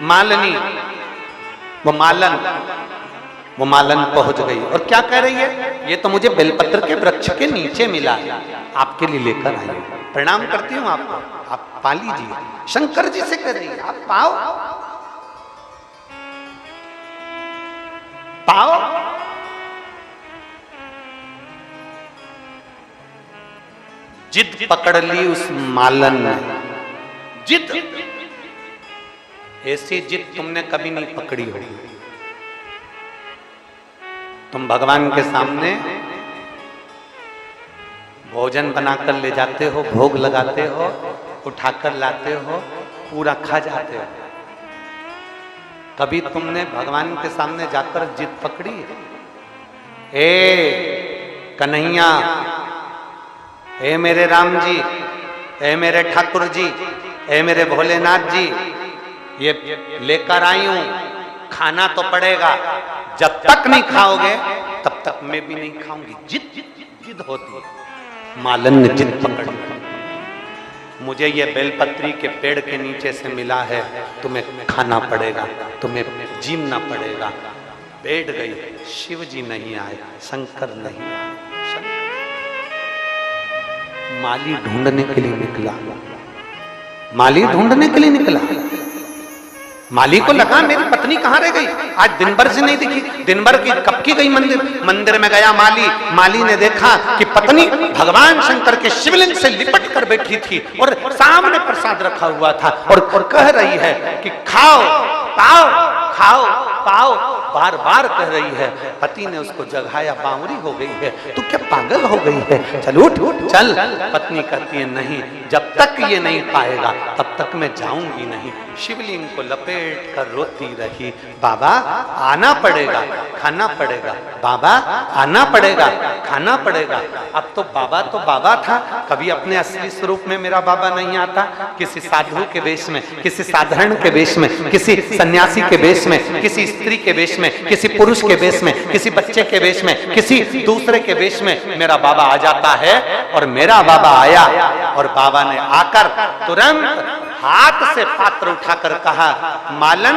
मालनी, वो मालन पहुंच गई और क्या कह रही है, ये तो मुझे बेलपत्र के वृक्ष के नीचे मिला है, आपके लिए लेकर आई हूं। प्रणाम करती हूँ आपको, आप पा लीजिए। शंकर जी से कह रही है, आप पाओ पाओ। जिद पकड़ ली उस मालन ने, जिद, ऐसी जिद तुमने कभी नहीं पकड़ी होगी। तुम भगवान के सामने भोजन बनाकर ले जाते हो, भोग लगाते हो, उठाकर लाते हो, पूरा खा जाते हो। कभी तुमने भगवान के सामने जाकर जिद पकड़ी? ए कन्हैया, ए मेरे राम जी, ए मेरे ठाकुर जी, ए मेरे भोलेनाथ जी, ये लेकर आई हूं, खाना तो पड़ेगा, जब तक नहीं खाओगे तब तक मैं भी नहीं खाऊंगी। जिद जिद होती है। मालन ने जिद पकड़ी, मुझे ये बेलपत्री के पेड़ के नीचे से मिला है, तुम्हें खाना पड़ेगा, तुम्हें जीना पड़ेगा। बैठ गई। शिव जी नहीं आए, शंकर नहीं आए। माली ढूंढने के लिए निकला, माली ढूंढने के लिए निकला। माली को लगा मेरी पत्नी कहां रह गई, आज दिन भर से नहीं दिखी, दिन भर की कब की गई मंदिर में गया माली। माली ने देखा कि पत्नी भगवान शंकर के शिवलिंग से लिपट कर बैठी थी और सामने प्रसाद रखा हुआ था और कह रही है कि खाओ पाओ, खाओ पाओ, बार बार कह रही है। पति ने उसको जगाया, बावरी हो गई है, तू क्या पागल हो गई है, चल उठ चल। पत्नी कहती है नहीं, जब तक ये नहीं पाएगा तब तक मैं जाऊंगी नहीं। शिवलिंग को लपेट कर रोती रही, बाबा आना पड़ेगा, खाना पड़ेगा, बाबा आना पड़ेगा, खाना पड़ेगा। अब तो बाबा था, कभी अपने असली स्वरूप में मेरा बाबा नहीं आता। किसी साधु के वेश में, किसी साधारण के वेश में, किसी सन्यासी के वेश में, किसी स्त्री के वेश में, किसी पुरुष के वेश में, किसी बच्चे के वेश में, किसी दूसरे के वेश में मेरा बाबा आ जाता है। और मेरा बाबा आया और बाबा ने आकर तुरंत हाथ से पात्र उठाकर कहा, मालन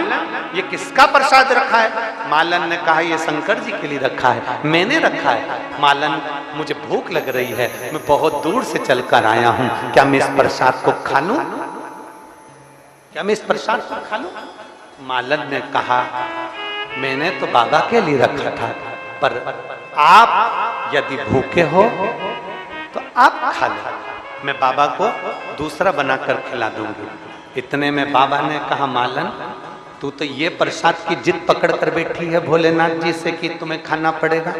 ये किसका प्रसाद रखा है? मालन ने कहा ये शंकर जी के लिए रखा है, मैंने रखा है। मालन मुझे भूख लग रही है, मैं बहुत दूर से चलकर आया हूं, क्या मैं इस प्रसाद को खा लूं? क्या मैं इस प्रसाद को खा लूं? मालन ने कहा मैंने तो बाबा के लिए रखा था, पर आप यदि भूखे हो तो आप खा लो, मैं बाबा को दूसरा बनाकर खिला दूंगी। इतने में बाबा ने कहा मालन तू तो ये प्रसाद की जिद पकड़ कर बैठी है भोलेनाथ जी से कि तुम्हें खाना पड़ेगा।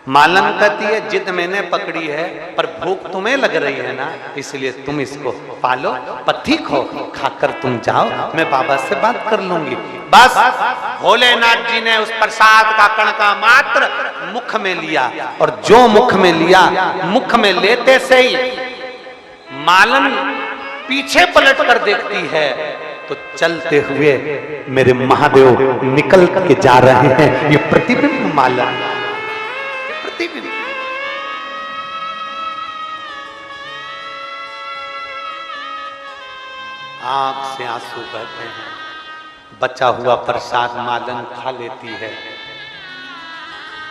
मालन कहती है जिद मैंने पकड़ी है, पर भूख तुम्हें लग रही है ना, इसलिए तुम इसको पालो, पथिक हो, खाकर तुम जाओ, मैं बाबा से बात कर लूंगी। बस भोलेनाथ जी ने उस प्रसाद का कणका मात्र मुख में लिया, और जो मुख में लिया, मुख में लेते से ही मालन पीछे पलट कर देखती है तो चलते हुए मेरे महादेव निकल के जा रहे हैं। ये प्रतिबिंब मालन, प्रतिबिंब। आंख से आंसू बहते हैं, बचा हुआ प्रसाद मालन खा लेती है।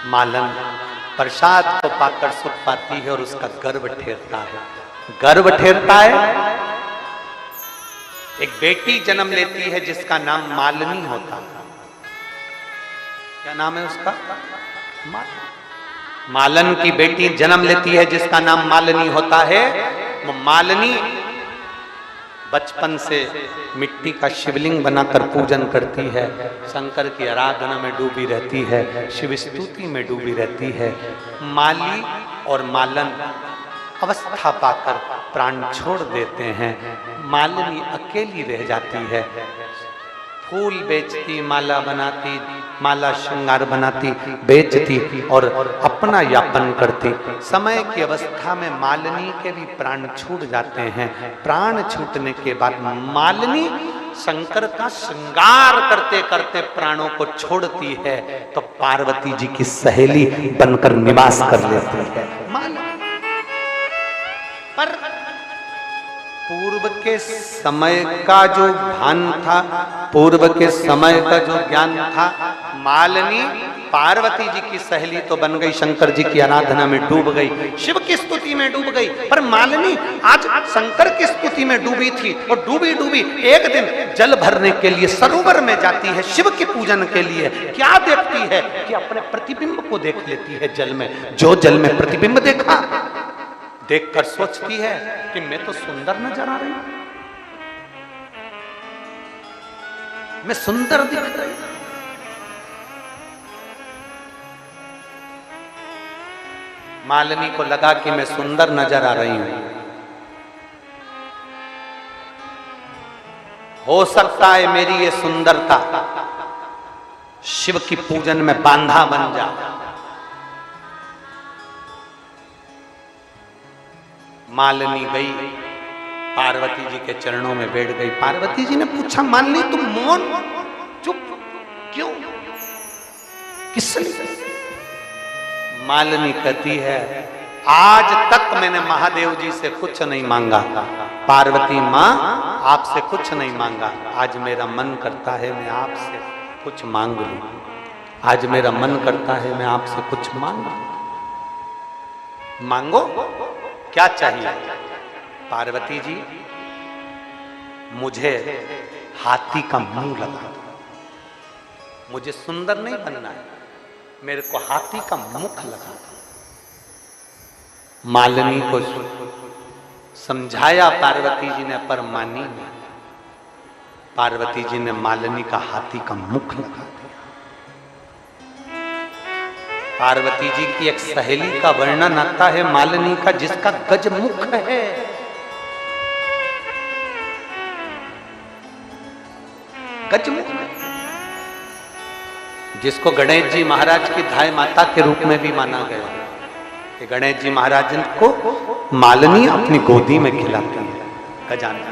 मालन प्रसाद को पाकर सुख पाती है और उसका गर्व ठेरता है, गर्व ठेरता है। एक बेटी जन्म लेती है जिसका नाम मालनी होता है। क्या नाम है उसका? मालन की बेटी जन्म लेती है जिसका नाम मालनी होता है। वो मालनी बचपन से मिट्टी का शिवलिंग बनाकर पूजन करती है, शंकर की आराधना में डूबी रहती है, शिव स्तुति में डूबी रहती है। माली और मालन अवस्था पाकर प्राण छोड़ देते हैं। मालिनी अकेली रह जाती है, फूल बेचती, माला बनाती, माला श्रृंगार बनाती, बेचती और अपना यापन करती। समय की अवस्था में मालिनी के भी प्राण छूट जाते हैं। प्राण छूटने के बाद मालिनी शंकर का श्रृंगार करते करते प्राणों को छोड़ती है, तो पार्वती जी की सहेली बनकर निवास कर लेती है। पर पूर्व के समय का जो भान था, पूर्व के समय का जो ज्ञान था, मालिनी पार्वती जी की सहेली तो बन गई, शंकर जी की आराधना में डूब गई, शिव की स्तुति में डूब गई, पर मालिनी आज शंकर की स्तुति में डूबी थी और डूबी डूबी एक दिन जल भरने के लिए सरोवर में जाती है, शिव के पूजन के लिए। क्या देखती है कि अपने प्रतिबिंब को देख लेती है जल में। जो जल में प्रतिबिंब देखा, देखकर सोचती है कि मैं तो सुंदर नजर आ रही हूं, मैं सुंदर दिख रही हूं। मालिनी को लगा कि मैं सुंदर नजर आ रही हूं, हो सकता है मेरी ये सुंदरता शिव की पूजन में बांधा बन जाए। मालिनी गई, पार्वती जी के चरणों में बैठ गई। पार्वती जी ने पूछा, मालिनी तुम मौन चुप क्यों, किस लिए? मालिनी कहती है, आज तक मैंने महादेव जी से कुछ नहीं मांगा, पार्वती माँ आपसे कुछ नहीं मांगा, आज मेरा मन करता है मैं आपसे कुछ मांग लूं, आज मेरा मन करता है मैं आपसे कुछ मांगू। मांगो, क्या चाहिए? पार्वती जी मुझे हाथी का मुंह लगा दो, मुझे सुंदर नहीं बनना है, मेरे को हाथी का मुख लगा दो। मालिनी को समझाया पार्वती जी ने, पर मानी नहीं। पार्वती जी ने मालिनी का हाथी का मुख लगा दिया। पार्वती जी की एक सहेली का वर्णन आता है मालिनी का, जिसका गजमुख है। गजमुख, जिसको गणेश जी महाराज की धाय माता के रूप में भी माना गया कि गणेश जी महाराज को मालिनी अपनी गोदी में खिलाती है। गजानन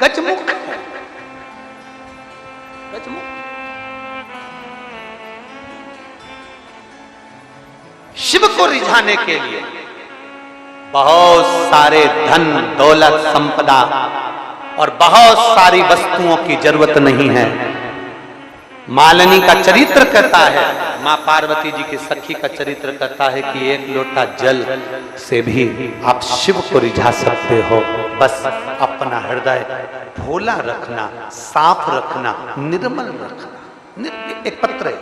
गजमुख है, गजमुख। शिव को रिझाने के लिए बहुत सारे धन दौलत संपदा और बहुत सारी वस्तुओं की जरूरत नहीं है। मालिनी का चरित्र कहता है, मां पार्वती जी की सखी का चरित्र कहता है कि एक लोटा जल से भी आप शिव को रिझा सकते हो। बस अपना हृदय भोला रखना, साफ रखना, निर्मल रखना। एक पत्र है,